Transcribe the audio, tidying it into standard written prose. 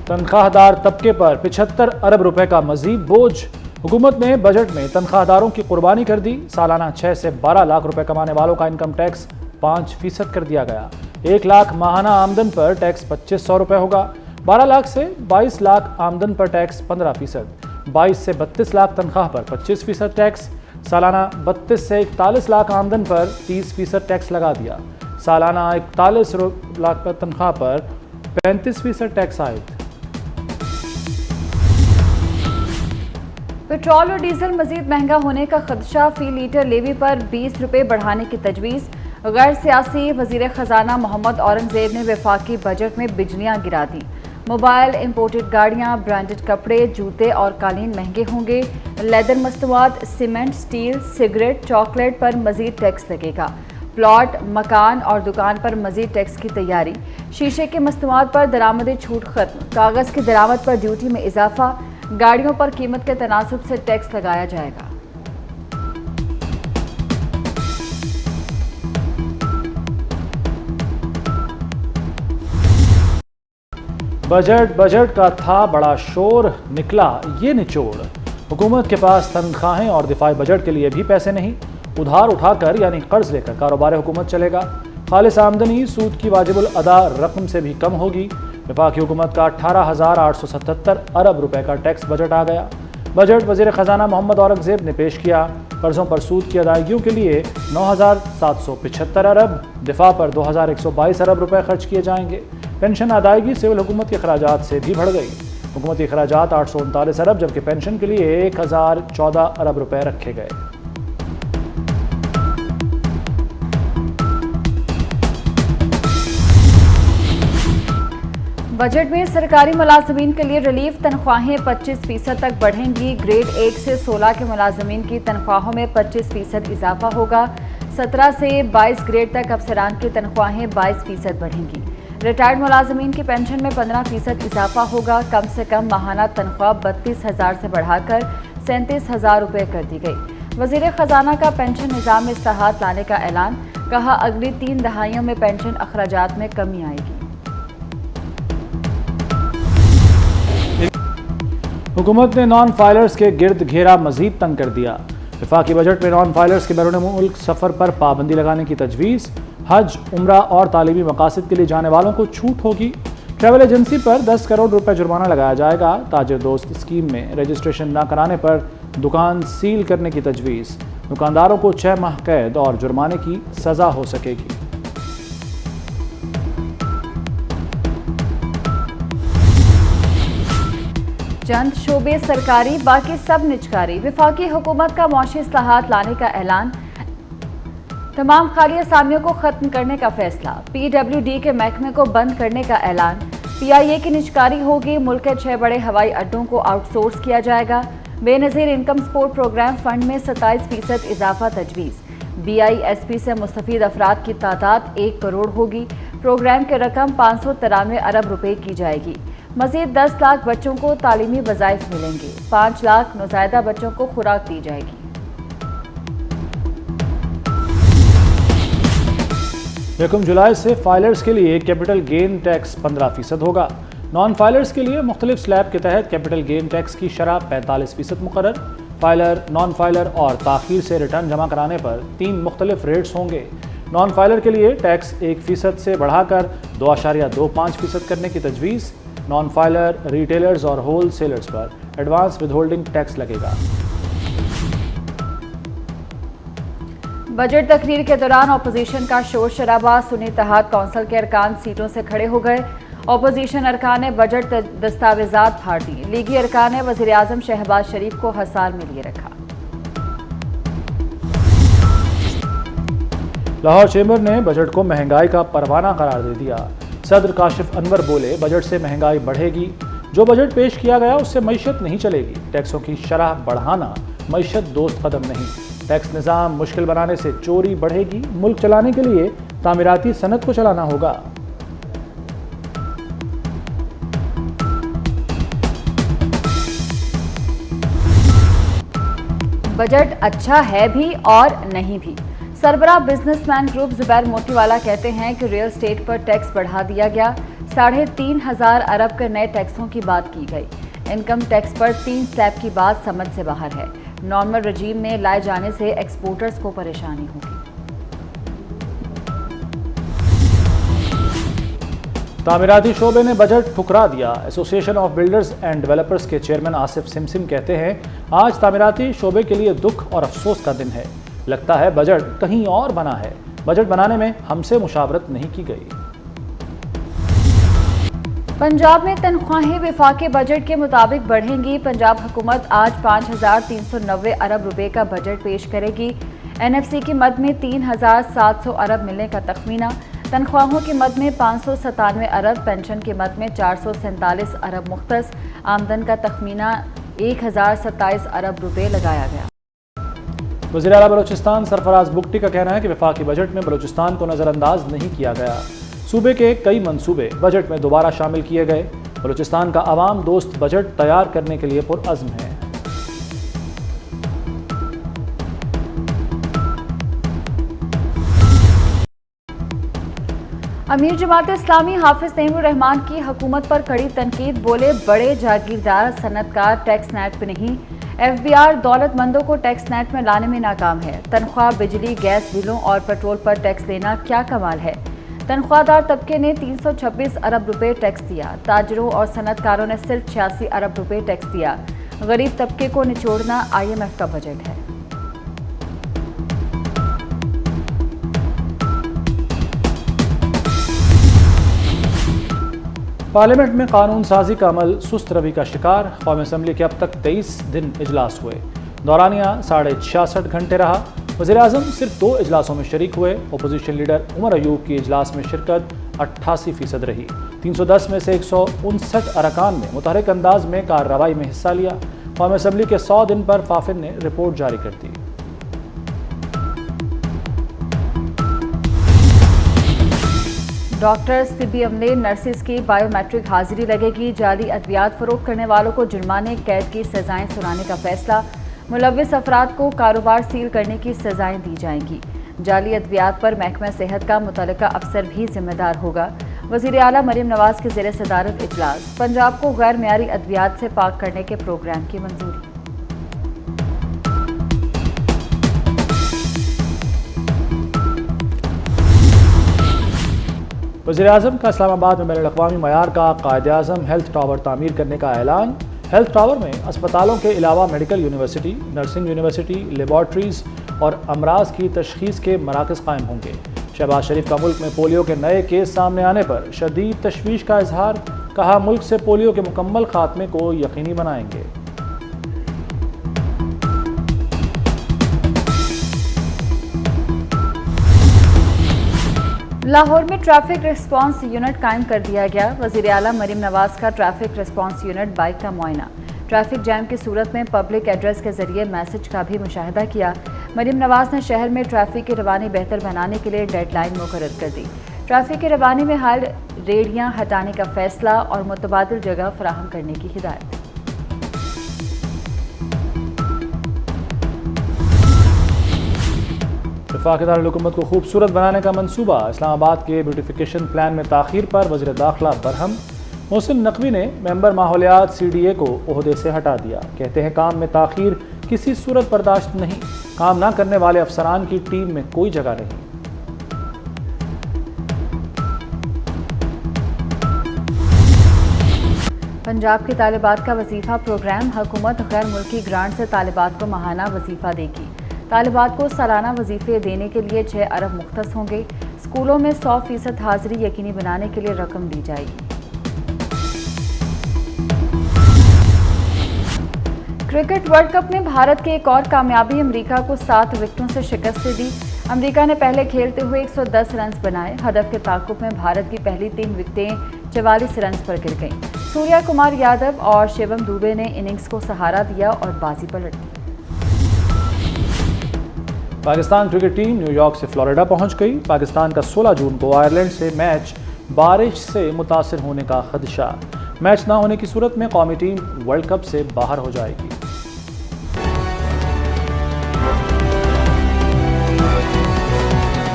तनख्वाहदार तबके पर 75 अरब रुपए का मजीद बोझ। हुकूमत ने बजट में तनख्वाहदारों की कुर्बानी कर दी। सालाना 6 से 12 लाख रुपए कमाने वालों का इनकम टैक्स 5% कर दिया गया। 1 लाख माहाना आमदन पर टैक्स 2500 रुपए होगा। 12 लाख से 22 लाख आमदन पर टैक्स 15%। 22 से 32 लाख तनख्वाह पर 25% टैक्स। सालाना 32 से 41 लाख आमदन पर 30% टैक्स लगा दिया। सालाना 41 लाख पर तनख्वाह पर 35% टैक्स आयद। पेट्रोल और डीजल मजीद महंगा होने का खदशा। फी लीटर लेवी पर 20 रुपये बढ़ाने की तजवीज़। गैर सियासी वजीर खजाना मोहम्मद औरंगजेब ने वफाकी बजट में बिजलियां गिरा दी। मोबाइल, इंपोर्टेड गाड़ियां, ब्रांडेड कपड़े, जूते और कालीन महंगे होंगे। लेदर मस्तवाद, सीमेंट, स्टील, सिगरेट, चॉकलेट पर मजीद टैक्स लगेगा। प्लॉट, मकान और दुकान पर मजीद टैक्स की तैयारी। शीशे के मस्तवाद पर दरामदी छूट खत्म। कागज़ की दरामद पर ड्यूटी में इजाफा। गाड़ियों पर कीमत के तनासब से टैक्स लगाया जाएगा। बजट का था बड़ा शोर, निकला ये निचोड़। हुकूमत के पास तनख्वाहें और दिफाई बजट के लिए भी पैसे नहीं। उधार उठाकर यानी कर्ज लेकर कारोबार हुकूमत चलेगा। खालिस आमदनी सूद की वाजिबुल अदा रकम से भी कम होगी। वफाकी हुकूमत का 18,877 अरब रुपए का टैक्स बजट आ गया। बजट वजीर खजाना मोहम्मद औरंगजेब ने पेश किया। कर्जों पर सूद की अदायगियों के लिए 9,775 अरब, दिफा पर 2,122 अरब रुपए खर्च किए जाएंगे। पेंशन अदायगी सिविल हुकूमत के अखराजात से भी बढ़ गई। हुकूमती अखराजात 839 अरब जबकि पेंशन के लिए 1,014 अरब रुपए रखे गए। बजट में सरकारी मुलाजमीन के लिए रिलीफ। तनख्वाहें 25% तक बढ़ेंगी। ग्रेड 1 से 16 के मुलाजमीन की तनख्वाहों में 25% इजाफा होगा। 17 से 22 ग्रेड तक अफसरान की तनख्वाहें 22% बढ़ेंगी। रिटायर्ड मुलाजमीन की पेंशन में 15% इजाफा होगा। कम से कम माहाना तनख्वाह 32,000 से बढ़ाकर 37,000 रुपये कर दी गई। वजीर खजाना का पेंशन निज़ाम में इस्लाहात लाने का ऐलान। कहा अगली 3 दहाइयों में पेंशन अखराजात में कमी आएगी। हुकूमत ने नॉन फाइलर्स के गिर्द घेरा मजीद तंग कर दिया। वफाकी बजट में नॉन फाइलर्स के बैरून मुल्क सफ़र पर पाबंदी लगाने की तजवीज़। हज, उम्रा और तालीमी मकासद के लिए जाने वालों को छूट होगी। ट्रैवल एजेंसी पर 10 करोड़ रुपए जुर्माना लगाया जाएगा। ताजिर दोस्त स्कीम में रजिस्ट्रेशन न कराने पर दुकान सील करने की तजवीज़। दुकानदारों को 6 माह कैद और जुर्माने की सज़ा हो सकेगी। चंद शोबे सरकारी, बाकी सब निजकारी। वफाकी हुकूमत का मौशी इस्लाहात लाने का ऐलान। तमाम खाली असामियों को खत्म करने का फैसला। PWD के महकमे को बंद करने का ऐलान। PIA की निजकारी होगी। मुल्क के 6 बड़े हवाई अड्डों को आउटसोर्स किया जाएगा। Benazir income support program fund में 27% इजाफा तजवीज़। BISP से मुस्तफ़ीद अफराद की तादाद 1 करोड़ होगी। प्रोग्राम के रकम 593 अरब रुपए की जाएगी। मजीद 10 लाख बच्चों को तालीमी वज़ाइफ मिलेंगे। 5 लाख नौज़ायदा बच्चों को खुराक दी जाएगी। यकम जुलाई से फाइलर्स के लिए कैपिटल गेन टैक्स 15% होगा। नॉन फाइलर्स के लिए मुख्तलिफ स्लैब के तहत कैपिटल गेन टैक्स की शरह 45% मुकर्रर। फाइलर, नॉन फाइलर और ताख़ीर से रिटर्न जमा कराने पर 3 मुख्तलिफ रेट्स होंगे। नॉन फाइलर के लिए टैक्स 1% से बढ़ाकर 2.25% करने की तजवीज़। नॉन फाइलर, रिटेलर्स और होल सेलर्स पर एडवांस विदहोल्डिंग टैक्स लगेगा। बजट तकरीर के दौरान अपोजिशन का शोर शराबा। सुन्नी इत्तेहाद कौंसिल के अरकान सीटों से खड़े हो गए। अपोजिशन अरकान ने बजट दस्तावेजात फाड़ दिए। लीगी अरकान ने वज़ीर आज़म शहबाज शरीफ को हसार में लिए रखा। लाहौर चेंबर ने बजट को महंगाई का परवाना करार दे दिया। सदर काशिफ अनवर बोले, बजट से महंगाई बढ़ेगी। जो बजट पेश किया गया उससे मईशत नहीं चलेगी। टैक्सों की शरह बढ़ाना मईशत दोस्त कदम नहीं। टैक्स निज़ाम मुश्किल बनाने से चोरी बढ़ेगी। मुल्क चलाने के लिए तामीराती सनत को चलाना होगा। बजट अच्छा है भी और नहीं भी। सरबराह बिजनेसमैन ग्रुप जुबैर मोतीवाला कहते हैं कि रियल एस्टेट पर टैक्स बढ़ा दिया गया। 3,500 अरब के नए टैक्सों की बात की गई। इनकम टैक्स पर 3 स्लैब की बात समझ से बाहर है। नॉर्मल रजीम में लाए जाने से एक्सपोर्टर्स को परेशानी होगी। तामीराती शोबे ने बजट ठुकरा दिया। Association of builders and developers के चेयरमैन आसिफ सिमसिम कहते हैं, आज तामीराती शोबे के लिए दुख और अफसोस का दिन है। लगता है बजट कहीं और बना है। बजट बनाने में हमसे मुशावरत नहीं की गई। पंजाब में तनख्वाहें विफाकी बजट के मुताबिक बढ़ेंगी। पंजाब हुकूमत आज 5,390 अरब रुपए का बजट पेश करेगी। एनएफसी की मद में 3,700 अरब मिलने का तखमीना। तनख्वाहों की मद में 597 अरब, पेंशन की मद में 447 अरब मुख्तस। आमदन का तखमीना 1,027 अरब रुपए लगाया गया। वज़ीर आला बलोचिस्तान सरफराज बुगटी का कहना है कि वफाकी बजट में बलोचिस्तान को नज़रअंदाज नहीं किया गया। सूबे के कई मंसूबे बजट में दोबारा शामिल किए गए। बलोचिस्तान का आवाम दोस्त बजट तैयार करने के लिए पुरअज़्म है। अमीर जमात इस्लामी हाफिज तैमूर रहमान की हुकूमत पर कड़ी तनकीद। बोले, बड़े जागीरदार सनतकार टैक्स नेट पे नहीं। एफबीआर दौलतमंदों को टैक्स नेट में लाने में नाकाम है। तनख्वाह, बिजली, गैस बिलों और पेट्रोल पर टैक्स लेना क्या कमाल है। तनख्वाहदार तबके ने 326 अरब रुपए टैक्स दिया। ताजरों और सनतकारों ने सिर्फ 86 अरब रुपए टैक्स दिया। गरीब तबके को निचोड़ना IMF का बजट है। पार्लियामेंट में कानून साजी का अमल सुस्त रवि का शिकार। कौमी असम्बली के अब तक 23 दिन इजलास हुए। दौरानिया 66.5 घंटे रहा। वज़ीर आज़म सिर्फ 2 इजलासों में शरीक हुए। अपोजिशन लीडर उमर अयूब की इजलास में शिरकत 88% रही। 310 में से 159 अरकान ने मुतहरिक अंदाज में कार्रवाई में हिस्सा लिया। कौमी असम्बली के 100 दिन पर फाफिन ने रिपोर्ट जारी कर दी। डॉक्टर्स, तिब्बी अमले, नर्सिस की बायोमेट्रिक हाजिरी लगेगी। जाली अद्वियात फरोख्त करने वालों को जुर्माने, कैद की सजाएं सुनाने का फैसला। मुलव्विस अफराद को कारोबार सील करने की सजाएं दी जाएंगी। जाली अद्वियात पर महकमा सेहत का मुतल्लिका अफसर भी जिम्मेदार होगा। वज़ीर आला मरीम नवाज के ज़ेरे सदारत इजलास। पंजाब को गैर मेयारी अद्वियात से पाक करने के प्रोग्राम की मंजूरी। वज़ीर आज़म का इस्लामाबाद में बैनुल-अक़वामी मयार का कायद-ए-आज़म हेल्थ टावर तामीर करने का ऐलान। हेल्थ टावर में अस्पतालों के अलावा medical university, nursing university, laboratories और अमराज की तशख़ीस के मराकज़ कायम होंगे। शहबाज शरीफ का मुल्क में पोलियो के नए केस सामने आने पर शदीद तशवीश का इजहार। कहा, मुल्क से पोलियो के मुकम्मल खात्मे को यकीनी बनाएंगे। लाहौर में ट्रैफिक रिस्पांस यूनिट कायम कर दिया गया। वज़ीर आला मरीम नवाज का ट्रैफिक रिस्पांस यूनिट बाइक का मुआयना। ट्रैफिक जैम की सूरत में पब्लिक एड्रेस के जरिए मैसेज का भी मुशाहिदा किया। मरीम नवाज ने शहर में ट्रैफिक की रवानी बेहतर बनाने के लिए डेडलाइन मुकर्रर कर दी। ट्रैफिक की रवानी में हाल रेहड़ियां हटाने का फैसला और मुतबादिल जगह फराहम करने की हिदायत। वफाकी दारुल-हुकूमत को खूबसूरत बनाने का मंसूबा। इस्लामाबाद के ब्यूटिफिकेशन प्लान में ताख़ीर पर वज़ीर दाखिला बरहम। मोहसिन नकवी ने मेंबर माहौलियात CDA को ओहदे से हटा दिया। कहते हैं, काम में ताख़ीर किसी सूरत बर्दाश्त नहीं। काम ना करने वाले अफसरान की टीम में कोई जगह नहीं। पंजाब की तालिबात का वजीफा प्रोग्राम। हुकूमत गैर मुल्की ग्रांट से तालिबात को माहाना वजीफा देगी। तालिबात को सालाना वजीफे देने के लिए 6 अरब मुख्तस होंगे। स्कूलों में 100% हाजिरी यकीनी बनाने के लिए रकम दी जाएगी। क्रिकेट वर्ल्ड कप में भारत की एक और कामयाबी। अमेरिका को 7 विकेटों से शिकस्त दी। अमेरिका ने पहले खेलते हुए 110 रन बनाए। हदफ के ताक़ुब में भारत की पहली 3 विकेटें 44 रन पर गिर गईं। सूर्या कुमार यादव और शिवम दुबे ने इनिंग्स को सहारा दिया और बाजी पलट दी। पाकिस्तान क्रिकेट टीम न्यूयॉर्क से फ्लोरिडा पहुंच गई। पाकिस्तान का 16 जून को आयरलैंड से मैच बारिश से मुतासिर होने का खदशा। मैच ना होने की सूरत में कौमी टीम वर्ल्ड कप से बाहर हो जाएगी।